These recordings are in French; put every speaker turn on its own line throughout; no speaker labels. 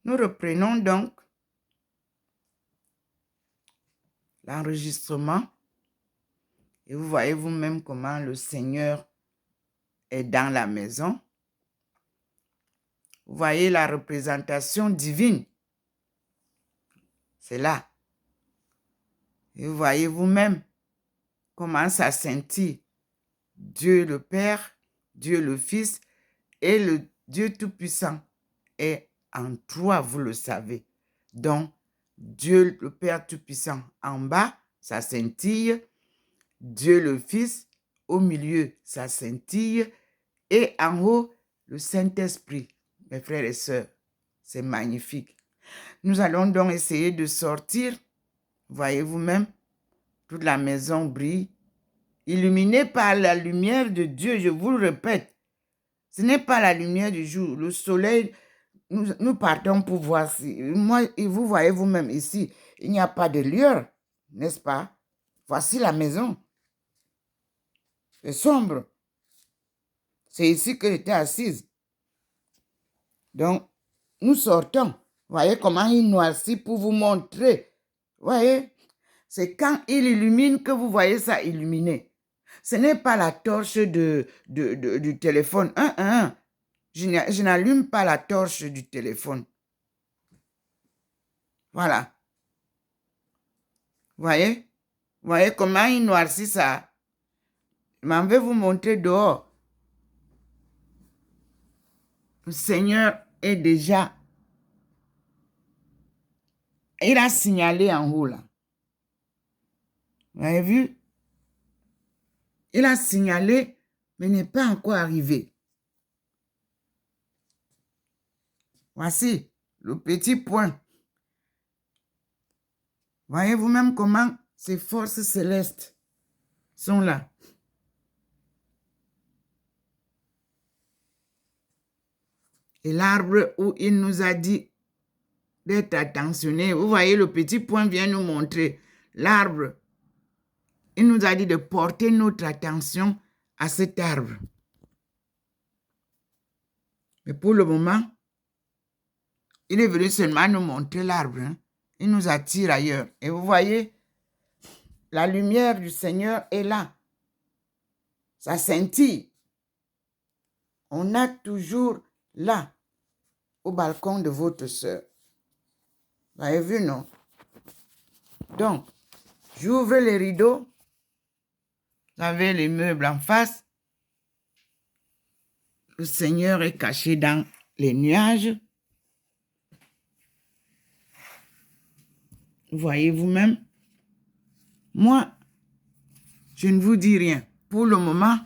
Nous reprenons donc l'enregistrement et vous voyez vous-même comment le Seigneur est dans la maison. Vous voyez la représentation divine. C'est là. Et vous voyez vous-même comment ça scintille. Dieu le Père, Dieu le Fils et le Dieu Tout-Puissant est en toi, vous le savez. Donc, Dieu le Père Tout-Puissant en bas, ça scintille. Dieu le Fils au milieu, ça scintille. Et en haut, le Saint-Esprit. Mes frères et sœurs, c'est magnifique. Nous allons donc essayer de sortir. Voyez vous-même, toute la maison brille, illuminée par la lumière de Dieu, je vous le répète. Ce n'est pas la lumière du jour. Le soleil, nous partons pour voir si... Moi, vous voyez vous-même ici, il n'y a pas de lueur, n'est-ce pas? Voici la maison. C'est sombre. C'est ici que j'étais assise. Donc, nous sortons. Voyez comment il noircit pour vous montrer. Voyez? C'est quand il illumine que vous voyez ça illuminé. Ce n'est pas la torche du téléphone. Je n'allume pas la torche du téléphone. Voilà. Voyez? Voyez comment il noircit ça? Je m'en vais vous montrer dehors. Le Seigneur est déjà... Il a signalé en haut là. Vous avez vu? Il a signalé, mais n'est pas encore arrivé. Voici le petit point. Voyez vous-même comment ces forces célestes sont là. Et l'arbre où il nous a dit d'être attentionné, vous voyez, le petit point vient nous montrer l'arbre. Il nous a dit de porter notre attention à cet arbre. Mais pour le moment, il est venu seulement nous montrer l'arbre. Hein. Il nous attire ailleurs. Et vous voyez, la lumière du Seigneur est là. Ça scintille. On a toujours là, au balcon de votre sœur. Vous avez vu, non? Donc, j'ouvre les rideaux. Vous avez les meubles en face. Le Seigneur est caché dans les nuages. Voyez vous-même. Moi, je ne vous dis rien. Pour le moment,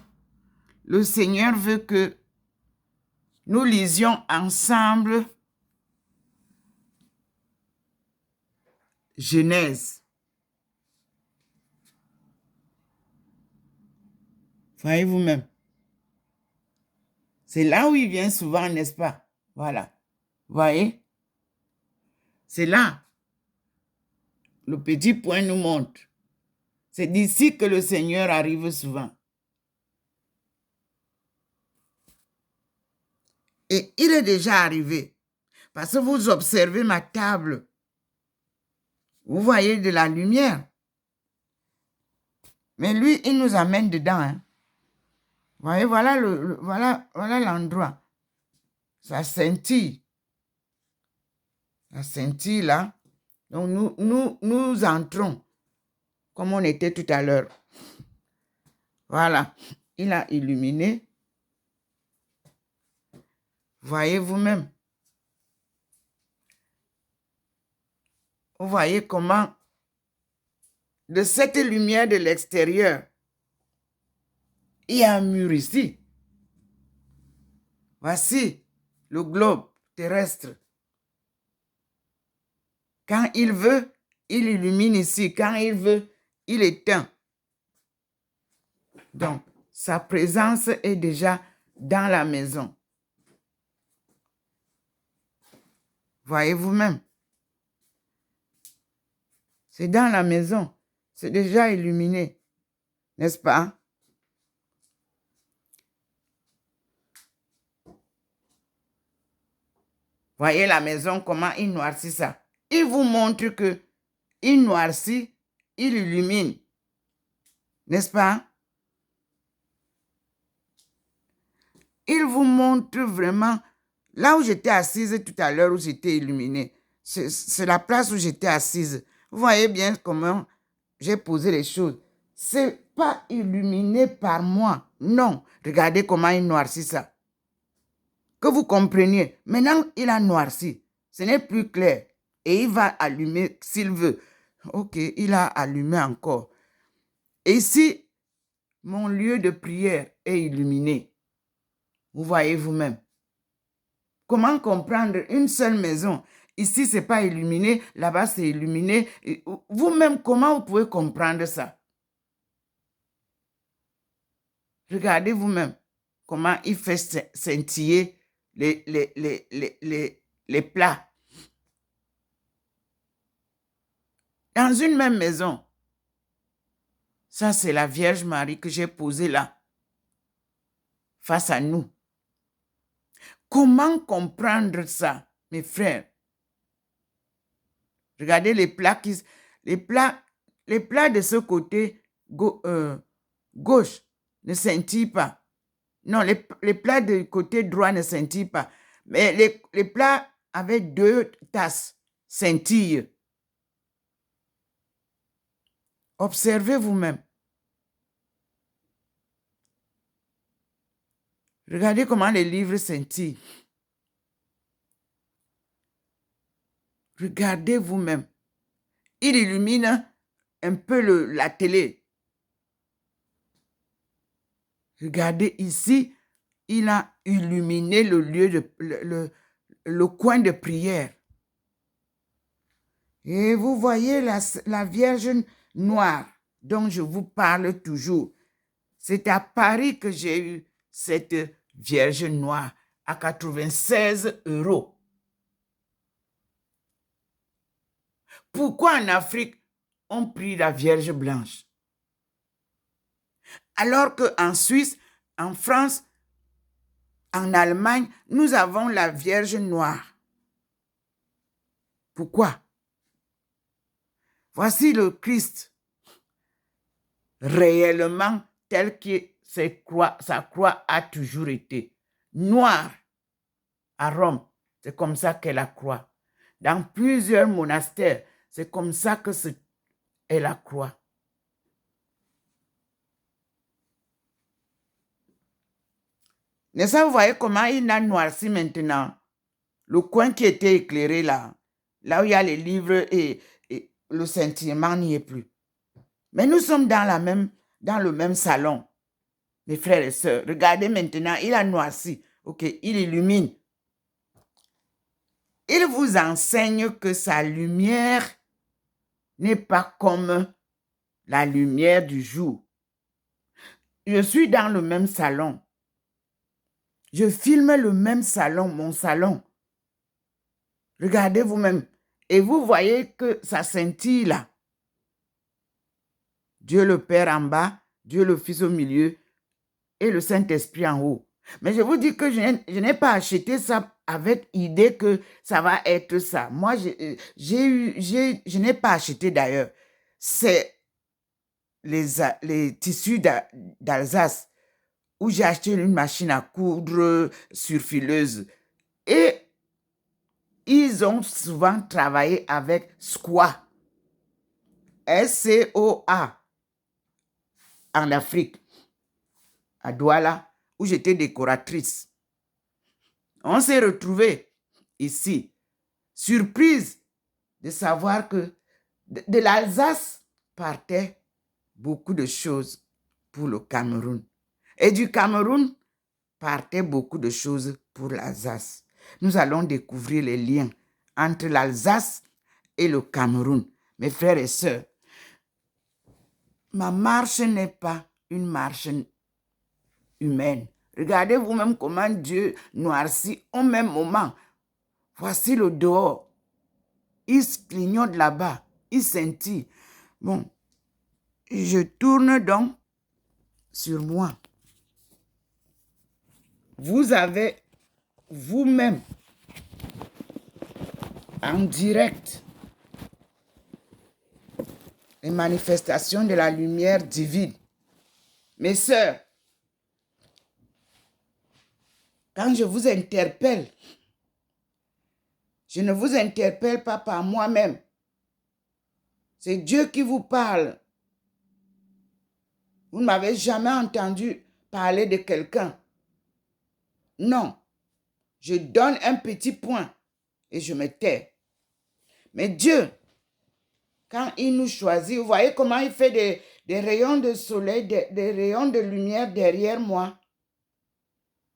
le Seigneur veut que nous lisions ensemble Genèse. Voyez vous-même. C'est là où il vient souvent, n'est-ce pas? Voilà. Voyez? C'est là. Le petit point nous montre. C'est d'ici que le Seigneur arrive souvent. Et il est déjà arrivé. Parce que vous observez ma table. Vous voyez de la lumière. Mais lui, il nous amène dedans. Hein. Vous voyez, voilà l'endroit. Ça scintille. Ça scintille là. Donc nous entrons comme on était tout à l'heure. Voilà. Il a illuminé. Voyez vous-même. Vous voyez comment de cette lumière de l'extérieur, il y a un mur ici. Voici le globe terrestre. Quand il veut, il illumine ici. Quand il veut, il éteint. Donc, sa présence est déjà dans la maison. Voyez vous-même. C'est dans la maison. C'est déjà illuminé. N'est-ce pas? Voyez la maison, comment il noircit ça. Il vous montre que il noircit, il illumine. N'est-ce pas? Il vous montre vraiment, là où j'étais assise tout à l'heure, où j'étais illuminée. C'est la place où j'étais assise. Vous voyez bien comment j'ai posé les choses. C'est pas illuminé par moi. Non. Regardez comment il noircit ça. Que vous compreniez. Maintenant, il a noirci. Ce n'est plus clair. Et il va allumer s'il veut. Ok, il a allumé encore. Et ici, mon lieu de prière est illuminé. Vous voyez vous-même. Comment comprendre une seule maison? Ici, ce n'est pas illuminé. Là-bas, c'est illuminé. Vous-même, comment vous pouvez comprendre ça? Regardez vous-même comment il fait scintiller les plats. Dans une même maison. Ça, c'est la Vierge Marie que j'ai posée là, face à nous. Comment comprendre ça, mes frères? Regardez les plats les plats de ce côté gauche ne scintillent pas. Non, les plats du côté droit ne scintillent pas. Mais les plats avec 2 tasses scintillent. Observez vous-même. Regardez comment les livres scintillent. Regardez vous-même. Il illumine un peu la télé. Regardez ici, il a illuminé le lieu le coin de prière. Et vous voyez la Vierge noire dont je vous parle toujours. C'est à Paris que j'ai eu cette Vierge noire à 96 €. Pourquoi en Afrique, on prie la Vierge blanche? Alors qu'en Suisse, en France, en Allemagne, nous avons la Vierge noire. Pourquoi? Voici le Christ réellement tel que sa croix a toujours été. Noire à Rome, c'est comme ça qu'est la croix. Dans plusieurs monastères, c'est comme ça que est la croix. N'est-ce pas, vous voyez comment il a noirci maintenant? Le coin qui était éclairé là où il y a les livres et le sentiment n'y est plus. Mais nous sommes dans le même salon, mes frères et sœurs. Regardez maintenant, il a noirci. Ok, il illumine. Il vous enseigne que sa lumière n'est pas comme la lumière du jour. Je suis dans le même salon. Je filme le même salon, mon salon. Regardez vous-même. Et vous voyez que ça scintille là. Dieu le Père en bas, Dieu le Fils au milieu et le Saint-Esprit en haut. Mais je vous dis que je n'ai pas acheté ça avec idée que ça va être ça. Moi, je n'ai pas acheté d'ailleurs. C'est les tissus d'Alsace où j'ai acheté une machine à coudre surfileuse. Et ils ont souvent travaillé avec SCOA. SCOA. En Afrique, à Douala, où j'étais décoratrice. On s'est retrouvés ici, surprise de savoir que de l'Alsace partait beaucoup de choses pour le Cameroun. Et du Cameroun partait beaucoup de choses pour l'Alsace. Nous allons découvrir les liens entre l'Alsace et le Cameroun. Mes frères et sœurs, ma marche n'est pas une marche humaine. Regardez vous-même comment Dieu noircit au même moment. Voici le dehors. Il clignote là-bas. Il scintille. Bon, je tourne donc sur moi. Vous avez vous-même en direct les manifestations de la lumière divine. Mes sœurs, quand je vous interpelle, je ne vous interpelle pas par moi-même. C'est Dieu qui vous parle. Vous ne m'avez jamais entendu parler de quelqu'un. Non. Je donne un petit point et je me tais. Mais Dieu, quand il nous choisit, vous voyez comment il fait des rayons de soleil, des rayons de lumière derrière moi.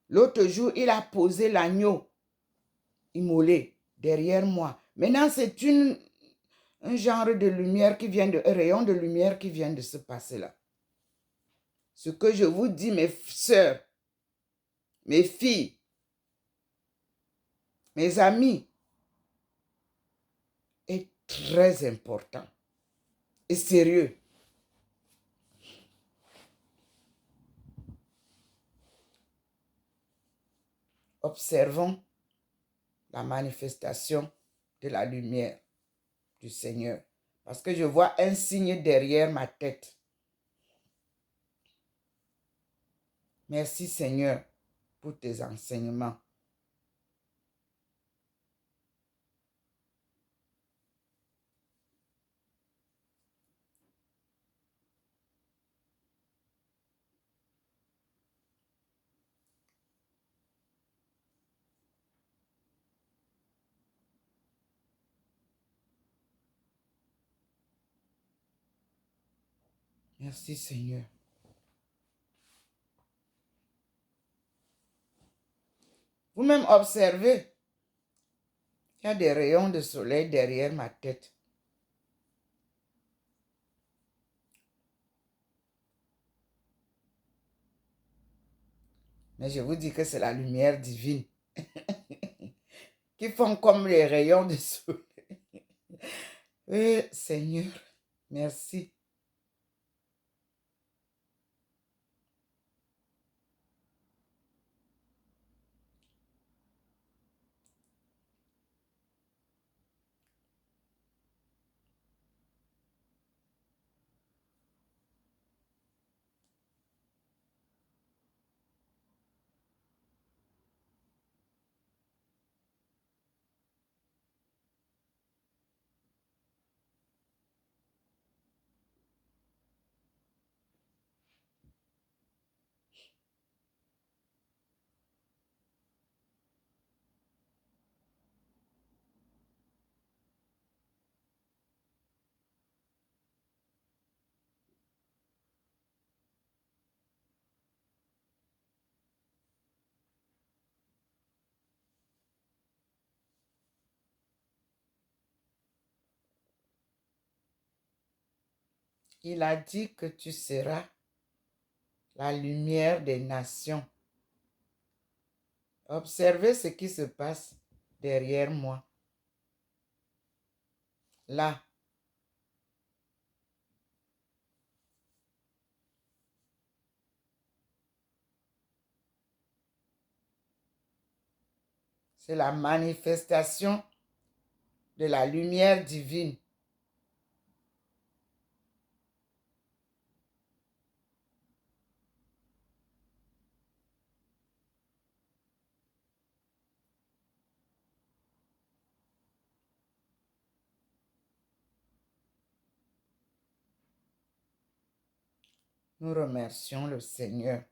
L'autre jour, il a posé l'agneau immolé derrière moi. Maintenant, c'est un genre de lumière qui vient un rayon de lumière qui vient de se passer là. Ce que je vous dis, mes sœurs, mes filles, mes amis, est très important et sérieux. Observons la manifestation de la lumière du Seigneur. Parce que je vois un signe derrière ma tête. Merci Seigneur pour tes enseignements. Merci Seigneur. Vous-même observez, il y a des rayons de soleil derrière ma tête. Mais je vous dis que c'est la lumière divine qui font comme les rayons de soleil. Oui, Seigneur, merci. Il a dit que tu seras la lumière des nations. Observez ce qui se passe derrière moi. Là. C'est la manifestation de la lumière divine. Nous remercions le Seigneur.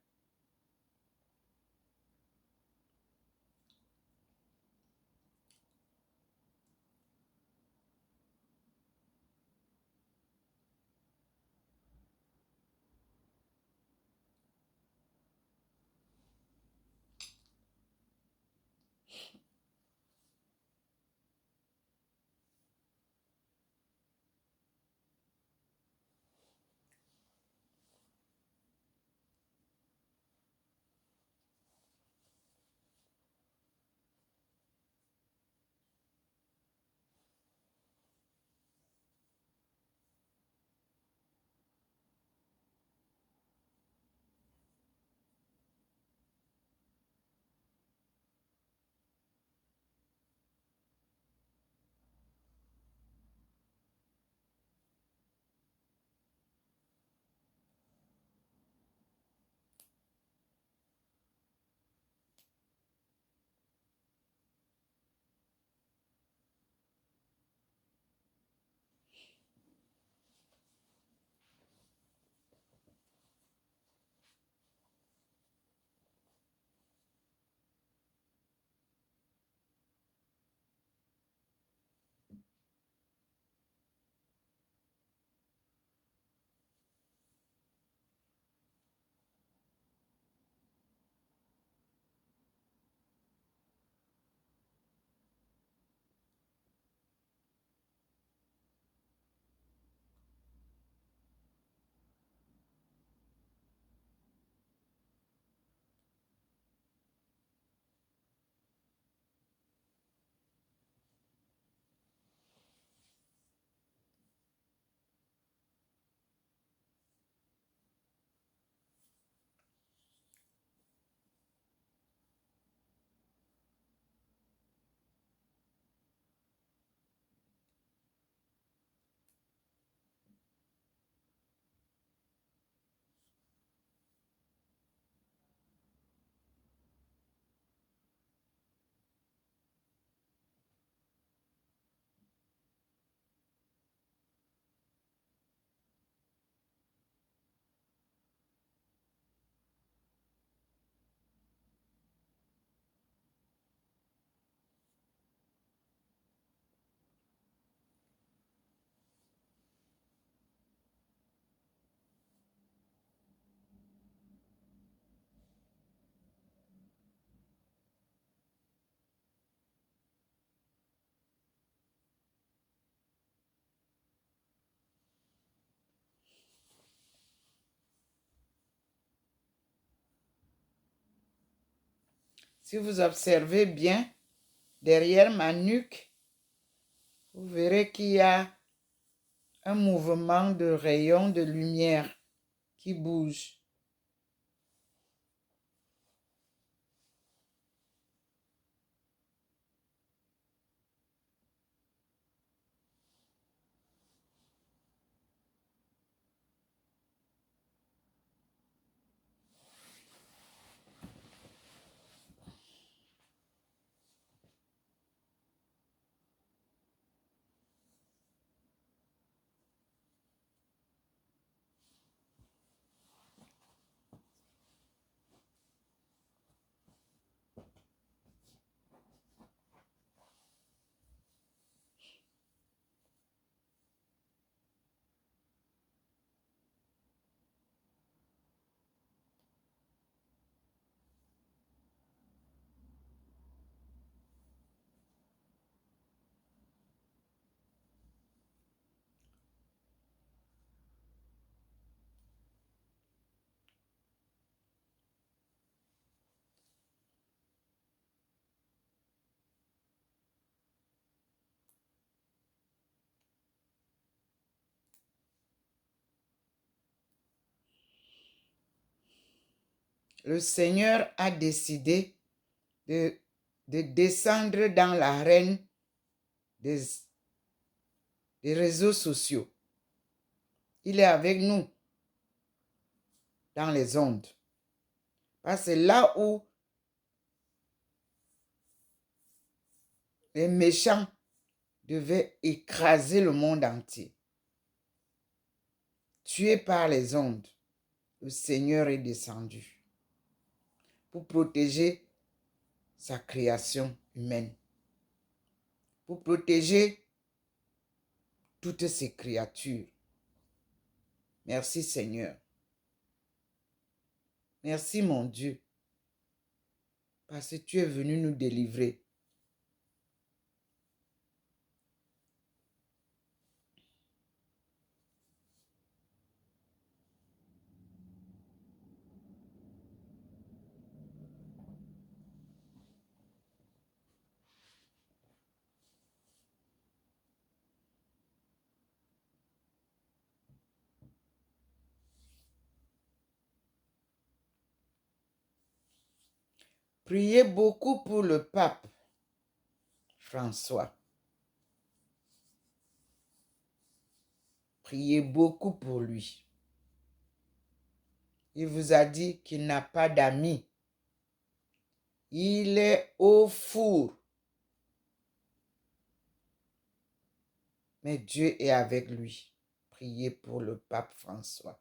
Si vous observez bien, derrière ma nuque, vous verrez qu'il y a un mouvement de rayons de lumière qui bouge. Le Seigneur a décidé de descendre dans l'arène des réseaux sociaux. Il est avec nous dans les ondes. Parce que c'est là où les méchants devaient écraser le monde entier. Tués par les ondes, le Seigneur est descendu pour protéger sa création humaine, pour protéger toutes ses créatures. Merci Seigneur. Merci mon Dieu, parce que tu es venu nous délivrer. Priez beaucoup pour le pape François. Priez beaucoup pour lui. Il vous a dit qu'il n'a pas d'amis. Il est au four. Mais Dieu est avec lui. Priez pour le pape François.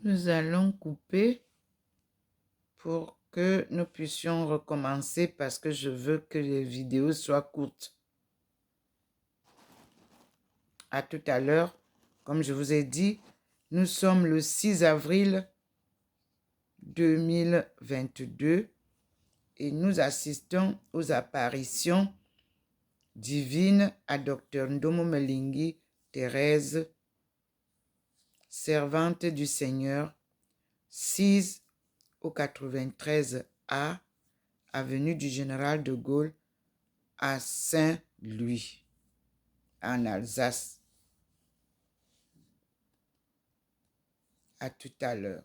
Nous allons couper pour que nous puissions recommencer parce que je veux que les vidéos soient courtes. À tout à l'heure. Comme je vous ai dit, nous sommes le 6 avril 2022 et nous assistons aux apparitions divines à Dr Ndomo Melingi Thérèse, servante du Seigneur, 6 au 93A, avenue du Général de Gaulle, à Saint-Louis, en Alsace. À tout à l'heure.